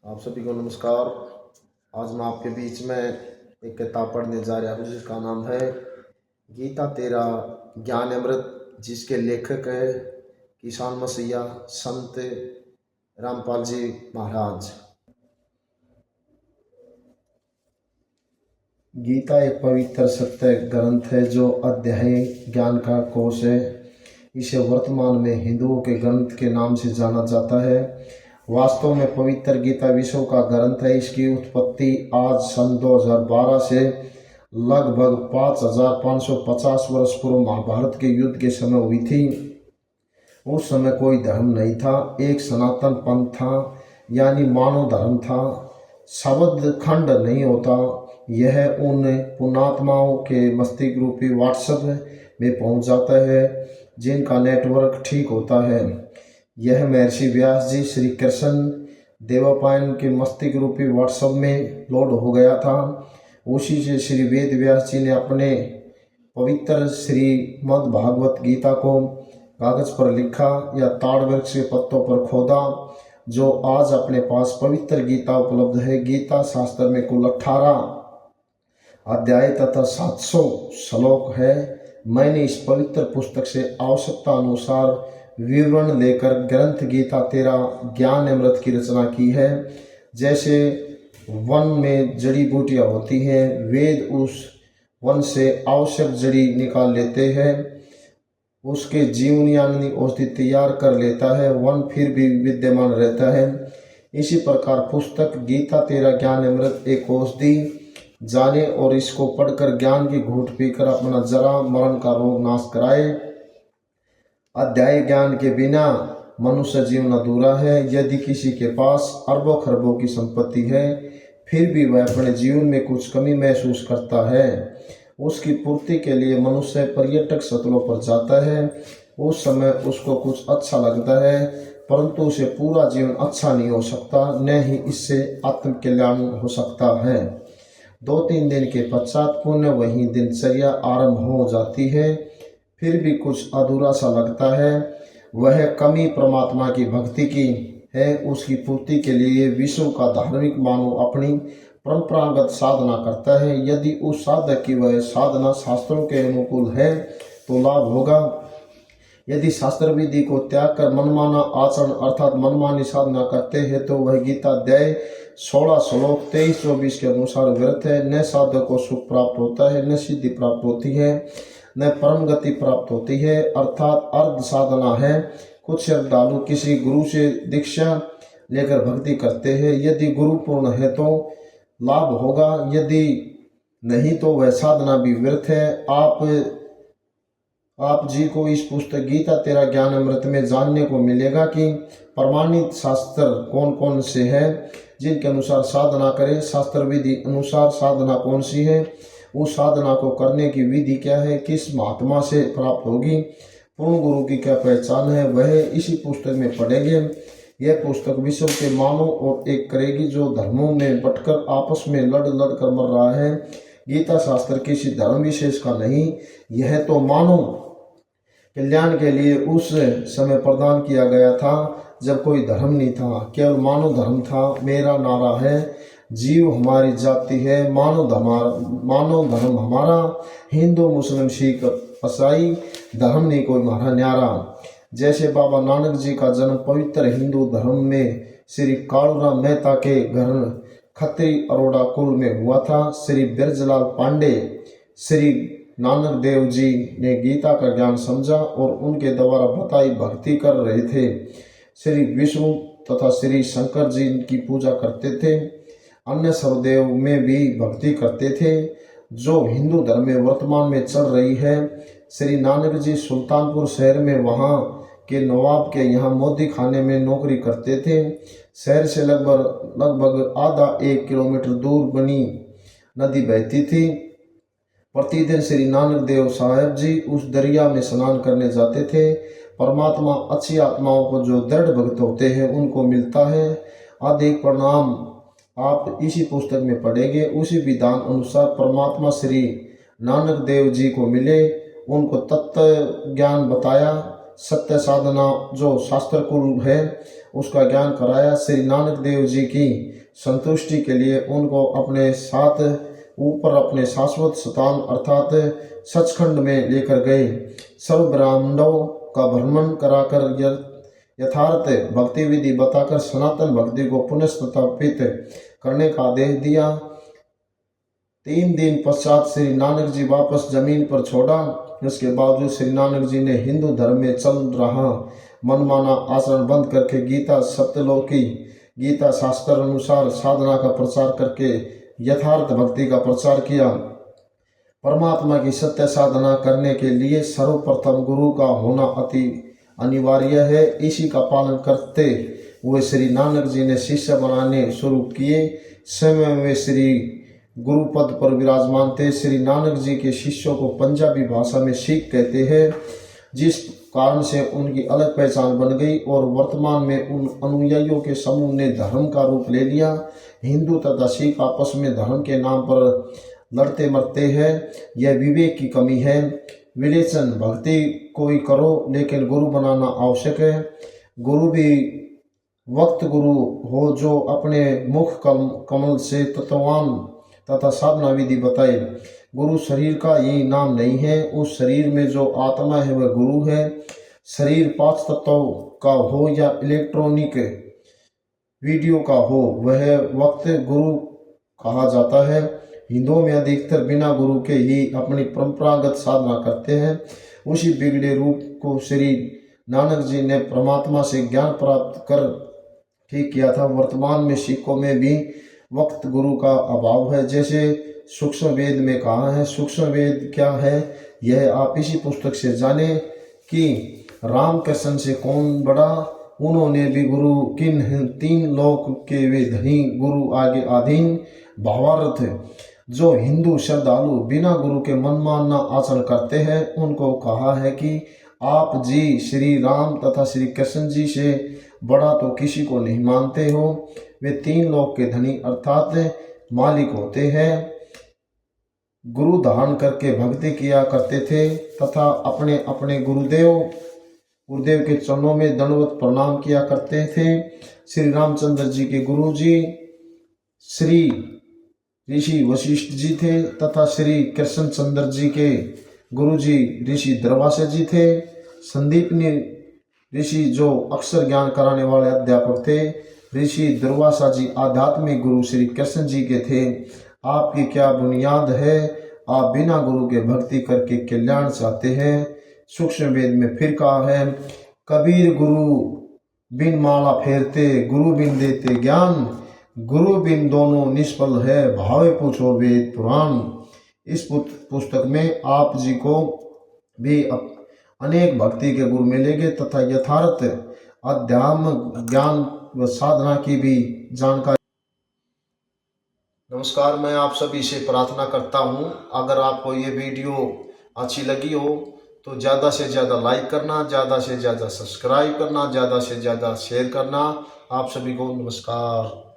आप सभी को नमस्कार। आज मैं आपके बीच में एक किताब पढ़ने जा रहा हूँ जिसका नाम है गीता तेरा ज्ञान अमृत, जिसके लेखक है किसान मसीहा संत रामपाल जी महाराज। गीता एक पवित्र सत्य ग्रंथ है जो अध्याय ज्ञान का कोश है। इसे वर्तमान में हिंदुओं के ग्रंथ के नाम से जाना जाता है। वास्तव में पवित्र गीता विश्व का ग्रंथ है। इसकी उत्पत्ति आज सन 2012 से लगभग 5550 वर्ष पूर्व महाभारत के युद्ध के समय हुई थी। उस समय कोई धर्म नहीं था, एक सनातन पंथ था, यानी मानव धर्म था। शब्द खंड नहीं होता। यह उन पुण्यात्माओं के मस्तिष्क रूपी व्हाट्सएप में पहुंच जाता है जिनका नेटवर्क ठीक होता है। यह महर्षि व्यास जी श्री कृष्ण देवपायन के मस्तिष्क रूपी व्हाट्सएप में लोड हो गया था। उसी से श्री वेद व्यास जी ने अपने पवित्र श्रीमद् भागवत गीता को कागज पर लिखा या ताड़ वृक्ष के पत्तों पर खोदा, जो आज अपने पास पवित्र गीता उपलब्ध है। गीता शास्त्र में कुल 18 अध्याय तथा 700 श्लोक है। मैंने इस पवित्र पुस्तक से आवश्यकता अनुसार विवरण लेकर ग्रंथ गीता तेरा ज्ञान अमृत की रचना की है। जैसे वन में जड़ी बूटियां होती हैं, वेद उस वन से आवश्यक जड़ी निकाल लेते हैं, उसके जीवन यानी औषधि तैयार कर लेता है, वन फिर भी विद्यमान रहता है। इसी प्रकार पुस्तक गीता तेरा ज्ञान अमृत एक औषधि जाने और इसको पढ़कर ज्ञान की घूंट पीकर अपना जरा मरण का रोग नाश कराए। अध्याय ज्ञान के बिना मनुष्य जीवन अधूरा है। यदि किसी के पास अरबों खरबों की संपत्ति है फिर भी वह अपने जीवन में कुछ कमी महसूस करता है, उसकी पूर्ति के लिए मनुष्य पर्यटक स्थलों पर जाता है। उस समय उसको कुछ अच्छा लगता है, परंतु उसे पूरा जीवन अच्छा नहीं हो सकता, न ही इससे आत्मकल्याण हो सकता है। 2-3 दिन के पश्चात पुनः वही दिनचर्या आरंभ हो जाती है, फिर भी कुछ अधूरा सा लगता है। वह कमी परमात्मा की भक्ति की है। उसकी पूर्ति के लिए विश्व का धार्मिक मानव अपनी परंपरागत साधना करता है। यदि उस साधक की वह साधना शास्त्रों के अनुकूल है तो लाभ होगा। यदि शास्त्र विधि को त्याग कर मनमाना आचरण अर्थात मनमानी साधना करते हैं तो वह गीता अध्याय 16 श्लोक 23-24 के अनुसार व्यर्थ है। न साधक को सुख प्राप्त होता है, न सिद्धि प्राप्त होती है, न परम गति प्राप्त होती है, अर्थात अर्ध साधना है। कुछ श्रद्धालु किसी गुरु से दीक्षा लेकर भक्ति करते हैं। यदि गुरु पूर्ण है तो लाभ होगा, यदि नहीं तो वह साधना भी व्यर्थ है। आप जी को इस पुस्तक गीता तेरा ज्ञान अमृत में जानने को मिलेगा कि प्रमाणित शास्त्र कौन कौन से हैं जिनके अनुसार साधना करें, शास्त्र विधि अनुसार साधना कौन सी है, उस साधना को करने की विधि क्या है, किस महात्मा से प्राप्त होगी, पूर्ण गुरु की क्या पहचान है, वह इसी पुस्तक में पढ़ेंगे। यह पुस्तक विश्व के मानव और एक करेगी जो धर्मों में बटकर आपस में लड़ लड़ कर मर रहा है। गीता शास्त्र किसी धर्म विशेष का नहीं, यह तो मानव कल्याण के लिए उस समय प्रदान किया गया था जब कोई धर्म नहीं था, केवल मानव धर्म था। मेरा नारा है जीव हमारी जाति है, मानव धर्म हमारा, हिंदू मुस्लिम सिख ईसाई धर्म नहीं कोई हमारा न्यारा। जैसे बाबा नानक जी का जन्म पवित्र हिंदू धर्म में श्री कालूराम मेहता के घर खत्री अरोड़ा कुल में हुआ था। श्री बिरजलाल पांडे श्री नानक देव जी ने गीता का ज्ञान समझा और उनके द्वारा बताई भक्ति कर रहे थे। श्री विष्णु तथा श्री शंकर जी की पूजा करते थे। अन्य सर्वदेव में भी भक्ति करते थे जो हिंदू धर्म में वर्तमान में चल रही है। श्री नानक जी सुल्तानपुर शहर में वहाँ के नवाब के यहाँ मोदी खाने में नौकरी करते थे। शहर से लगभग आधा 1 किलोमीटर दूर बनी नदी बहती थी। प्रतिदिन श्री नानक देव साहब जी उस दरिया में स्नान करने जाते थे। परमात्मा अच्छी आत्माओं को जो दृढ़ भक्त होते हैं उनको मिलता है। अधिक परिणाम आप इसी पुस्तक में पढ़ेंगे। उसी विधान अनुसार परमात्मा श्री नानक देव जी को मिले, उनको तत्व ज्ञान बताया। सत्य साधना जो शास्त्र कुल है उसका ज्ञान कराया। श्री नानक देव जी की संतुष्टि के लिए उनको अपने साथ ऊपर अपने शाश्वत स्थान अर्थात सचखंड में लेकर गए। सर्व ब्राह्मणों का भ्रमण कराकर यथार्थ भक्ति विधि बताकर सनातन भक्ति को पुनः स्थापित करने का आदेश दिया। 3 दिन पश्चात श्री नानक जी वापस जमीन पर छोड़ा। इसके बावजूद श्री नानक जी ने हिंदू धर्म में चल रहा मनमाना आचरण बंद करके गीता सप्तलोकी गीता शास्त्र अनुसार साधना का प्रचार करके यथार्थ भक्ति का प्रचार किया। परमात्मा की सत्य साधना करने के लिए सर्वप्रथम गुरु का होना अति अनिवार्य है। इसी का पालन करते हुए श्री नानक जी ने शिष्य बनाने शुरू किए। स्वयं वे श्री गुरु पद पर विराजमान थे। श्री नानक जी के शिष्यों को पंजाबी भाषा में सिख कहते हैं, जिस कारण से उनकी अलग पहचान बन गई और वर्तमान में उन अनुयायियों के समूह ने धर्म का रूप ले लिया। हिंदू तथा सिख आपस में धर्म के नाम पर लड़ते मरते हैं। यह विवेक की कमी है। विवेचन भक्ति कोई करो लेकिन गुरु बनाना आवश्यक है। गुरु भी वक्त गुरु हो जो अपने मुख कमल से तत्ववान तथा साधना विधि बताए। गुरु शरीर का यही नाम नहीं है। उस शरीर में जो आत्मा है वह गुरु है। शरीर 5 तत्वों का हो या इलेक्ट्रॉनिक वीडियो का हो, वह वक्त गुरु कहा जाता है। हिंदुओं में अधिकतर बिना गुरु के ही अपनी परंपरागत साधना करते हैं। उसी बिगड़े रूप को श्री नानक जी ने परमात्मा से ज्ञान प्राप्त कर ठीक किया था। वर्तमान में सिखों में भी वक्त गुरु का अभाव है। जैसे सूक्ष्म वेद में कहा है। सूक्ष्म वेद क्या है यह आप इसी पुस्तक से जाने कि रामकृष्ण से कौन बड़ा, उन्होंने भी गुरु किन हैं, 3 लोक के वे धनी, गुरु आगे आधीन। भावार्थ जो हिंदू श्रद्धालु बिना गुरु के मनमाना आचरण करते हैं उनको कहा है कि आप जी श्री राम तथा श्री कृष्ण जी से बड़ा तो किसी को नहीं मानते हो। वे 3 लोक के धनी अर्थात मालिक होते हैं। गुरु धारण करके भक्ति किया करते थे तथा अपने अपने गुरुदेव के चरणों में दंडवत प्रणाम किया करते थे। श्री रामचंद्र जी के गुरु जी श्री ऋषि वशिष्ठ जी थे तथा श्री कृष्णचंद्र जी के गुरु जी ऋषि दुर्वासा जी थे। संदीपनी ऋषि जो अक्षर ज्ञान कराने वाले अध्यापक थे। ऋषि दुर्वासा जी आध्यात्मिक गुरु श्री कृष्ण जी के थे। आपकी क्या बुनियाद है? आप बिना गुरु के भक्ति करके कल्याण चाहते हैं। सूक्ष्म वेद में फिर कहा है, कबीर गुरु बिन माला फेरते, गुरु बिन देते ज्ञान, गुरु बिन दोनों निष्फल है, भावे पूछो वेद पुराण। इस पुस्तक में आप जी को भी अनेक भक्ति के गुरु मिलेंगे तथा यथार्थ अध्यात्म ज्ञान व साधना की भी जानकारी। नमस्कार, मैं आप सभी से प्रार्थना करता हूं, अगर आपको ये वीडियो अच्छी लगी हो तो ज़्यादा से ज़्यादा लाइक करना, ज़्यादा से ज़्यादा सब्सक्राइब करना, ज़्यादा से ज़्यादा शेयर करना। आप सभी को नमस्कार।